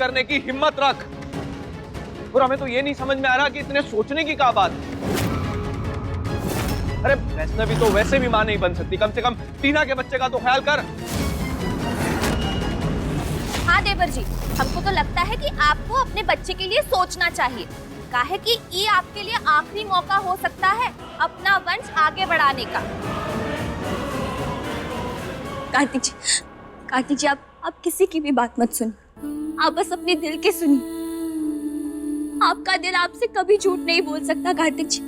करने की हिम्मत रख। और हमें तो ये नहीं समझ में आ रहा कि इतने सोचने की क्या बात है। अरे वैष्णवी तो वैसे भी मां नहीं बन सकती, कम से कम टीना के बच्चे का तो ख्याल कर। हाँ देवर जी, हमको तो लगता है कि आपको अपने बच्चे के लिए सोचना चाहिए। काहे कि ये आपके लिए आखिरी मौका हो सकता है अपना वंश आगे बढ़ाने का। कार्तिक जी आप किसी की भी बात मत सुनिए, आप बस अपने दिल की सुनिए। आपका दिल आपसे कभी झूठ नहीं बोल सकता कार्तिक जी,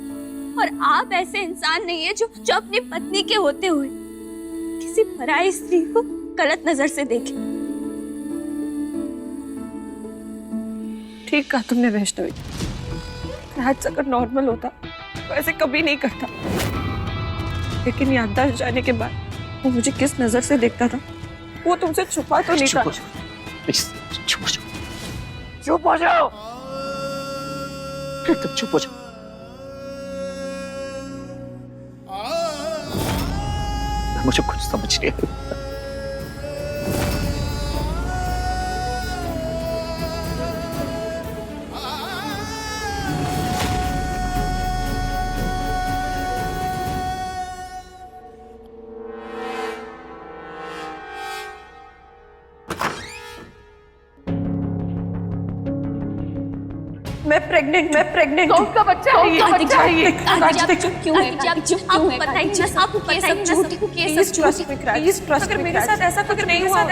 और आप ऐसे इंसान नहीं है जो अपनी पत्नी के होते हुए किसी पराई स्त्री को गलत नजर से देखे। ठीक कहा तुमने वैष्णवी, राज अगर नॉर्मल होता तो ऐसे कभी नहीं करता, लेकिन याददाश्त जाने के बाद वो मुझे किस नजर से देखता था वो तुमसे छुपा तो नहीं था। चुप हो जाओ, तुम चुप हो जाओ। मुझे कुछ समझ नहीं आया। मैं प्रेग्नेंट कौन का बच्चा है ये? कार्तिक जी अगर मेरे साथ ऐसा कुछ नहीं हुआ,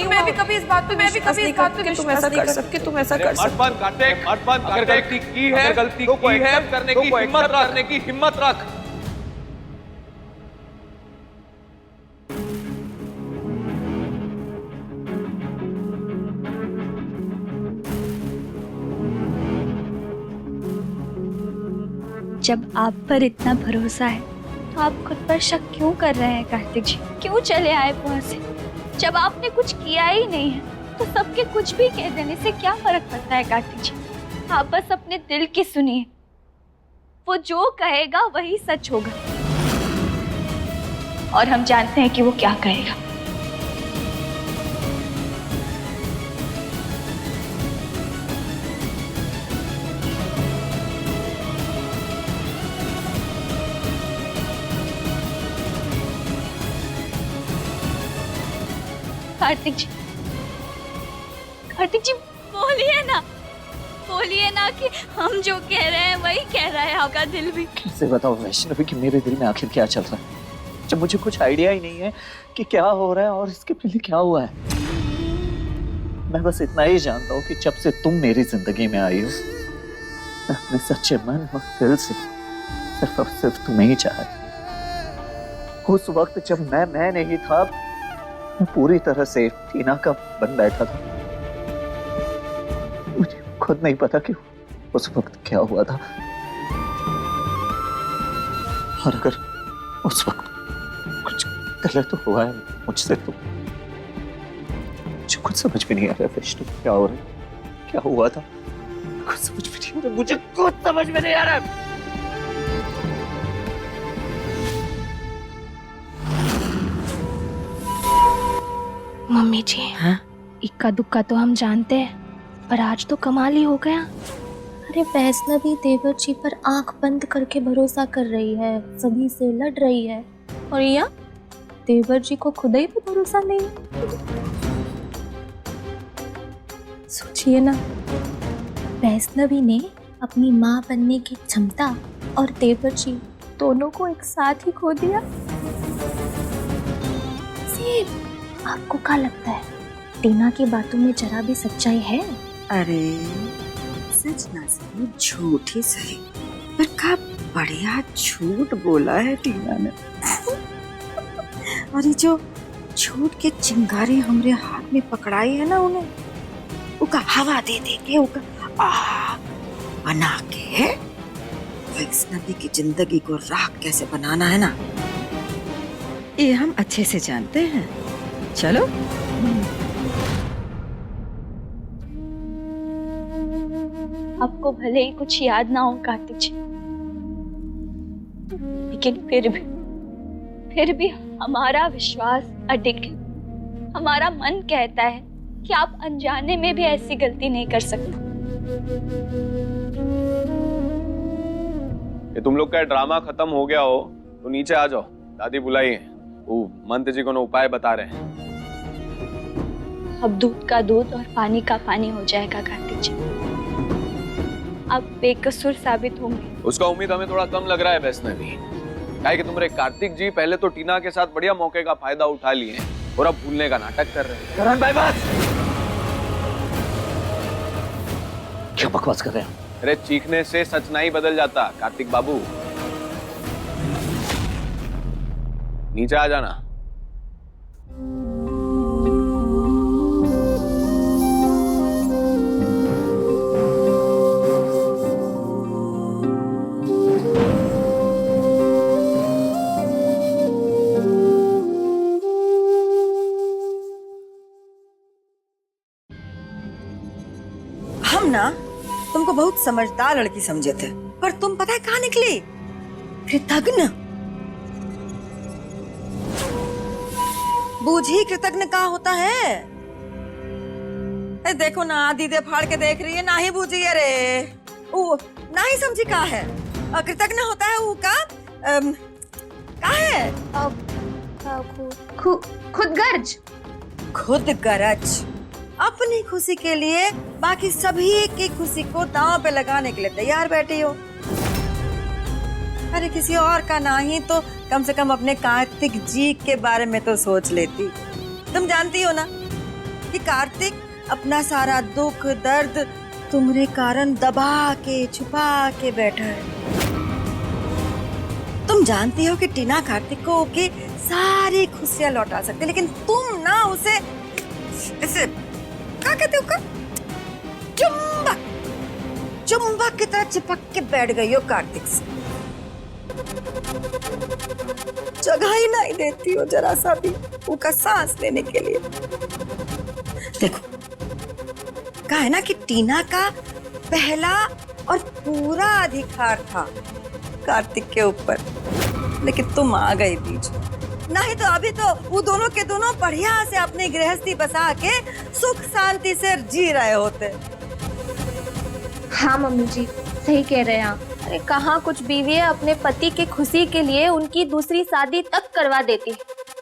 मैं भी कभी इस बात पे तुम ऐसा कर सकते, अगर गलती की है, गलती की है करने की हिम्मत रख। जब आप पर इतना भरोसा है तो आप खुद पर शक क्यों कर रहे हैं कार्तिक जी? क्यों चले आए वहां से? जब आपने कुछ किया ही नहीं है तो सबके कुछ भी कह देने से क्या फर्क पड़ता है कार्तिक जी? आप बस अपने दिल की सुनिए, वो जो कहेगा वही सच होगा, और हम जानते हैं कि वो क्या कहेगा। कार्तिक जी बोलिए ना कि हम जो कह रहे हैं वही कह रहा है आपका दिल भी। कैसे बताओ वैष्णवी कि मेरे दिल में आखिर क्या चल रहा है, जब मुझे कुछ आइडिया ही नहीं है कि क्या हो रहा है और इसके पहले क्या हुआ है। मैं बस इतना ही जानता हूँ कि जब से तुम मेरी जिंदगी में आई हो, मैं अपने सच्चे मन और दिल से सिर्फ और सिर्फ तुम्हें ही चाहा। उस वक्त जब मैं नहीं था, मैं पूरी तरह से टीना का बन बैठा था। मुझे खुद नहीं पता कि उस वक्त क्या हुआ था, और अगर उस वक्त कुछ गलत हुआ है मुझसे तो मुझे कुछ समझ में नहीं आ रहा वैष्णु, क्या हो रहा है, क्या हुआ था, कुछ समझ में नहीं आ रहा, मुझे कुछ समझ में नहीं आ रहा। मम्मी जी, हाँ? इक्का दुक्का तो हम जानते हैं, पर आज तो कमाल ही हो गया। अरे वैष्णवी देवर जी पर आंख बंद करके भरोसा कर रही है, सभी से लड़ रही है, और यहाँ देवर जी को खुद ही पे भरोसा नहीं। सोचिए ना, वैष्णवी ने अपनी माँ बनने की क्षमता और देवर जी दोनों को एक साथ ही खो दिया। आपको क्या लगता है, टीना की बातों में जरा भी सच्चाई है? अरे सच ना सही, झूठ ही सही, पर क्या बढ़िया झूठ बोला है टीना ने। और ये जो झूठ के चिंगारी हमरे हाथ में पकड़ाई है ना, उन्हें उका हवा दे दे के उका बना के वैष्णवी की जिंदगी को राख कैसे बनाना है ना, ये हम अच्छे से जानते हैं। चलो आपको भले ही कुछ याद ना हो कार्तिक जी, लेकिन फिर भी हमारा विश्वास अडिग है। हमारा मन कहता है कि आप अनजाने में भी ऐसी गलती नहीं कर सकते। ये तुम लोग का ड्रामा खत्म हो गया हो तो नीचे आ जाओ, दादी बुलाई है, वो मंत्र जी को ना उपाय बता रहे हैं। अब दूध का दूध और पानी का पानी हो जाएगा कार्तिक जी। आप बेकसूर साबित होंगे। उसका उम्मीद हमें थोड़ा कम लग रहा है वैष्णवी। क्या है कि तुम्हारे कार्तिक जी पहले तो टीना के साथ बढ़िया मौके का फायदा उठा लिए और अब भूलने का नाटक कर रहे हैं। करण भाई बस, क्या बकवास कर रहे हैं? अरे चीखने से सच नहीं बदल जाता कार्तिक बाबू। नीचे आ जाना। हम ना तुमको बहुत समझदार लड़की समझे थे, पर तुम पता है कहाँ निकली? कृतघ्न। बूझी कृतघ्न का होता है? ए देखो ना, दीदे फाड़ के देख रही है, ना ही बूझी है रे। ओ ना ही समझी का है। कृतघ्न होता है वो का है? खुद गर्ज। खुद गरज। अपनी खुशी के लिए बाकी सभी की खुशी को दांव पे लगाने के लिए तैयार बैठी हो। अरे किसी और का नहीं तो कम से कम अपने कार्तिक जी के बारे में तो सोच लेती। तुम जानती हो ना कि कार्तिक अपना सारा दुख दर्द तुम्हारे कारण दबा के छुपा के बैठा है। तुम जानती हो कि टीना कार्तिक को की सारी खुशियां लौटा सकती है, लेकिन तुम ना उसे ऐसे क्या कहते हो, चुंबक चुंबक की तरह चिपक के बैठ गई हो कार्तिक से। जगह ही नहीं देती हो जरा सा भी उसका सांस लेने के लिए। देखो कहा है ना कि टीना का पहला और पूरा अधिकार था कार्तिक के ऊपर, लेकिन तुम आ गई बीच में। नहीं तो अभी तो वो दोनों के दोनों बढ़िया से अपनी गृहस्थी बसा के सुख शांति से जी रहे होते। हाँ मम्मी जी, सही कह रहे हैं आप। अरे कहाँ कुछ बीवियां अपने पति की खुशी के लिए उनकी दूसरी शादी तक करवा देती।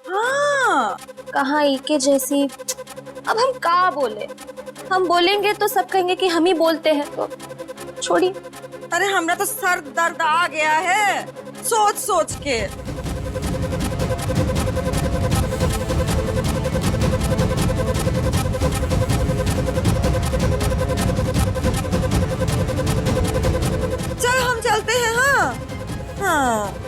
हाँ कहाँ इके जैसी। अब हम क्या बोले? हम बोलेंगे तो सब कहेंगे कि हम ही बोलते हैं, तो छोड़िए। अरे हमरा तो सर दर्द आ गया है सोच सोच के। चल हम चलते हैं। हाँ हाँ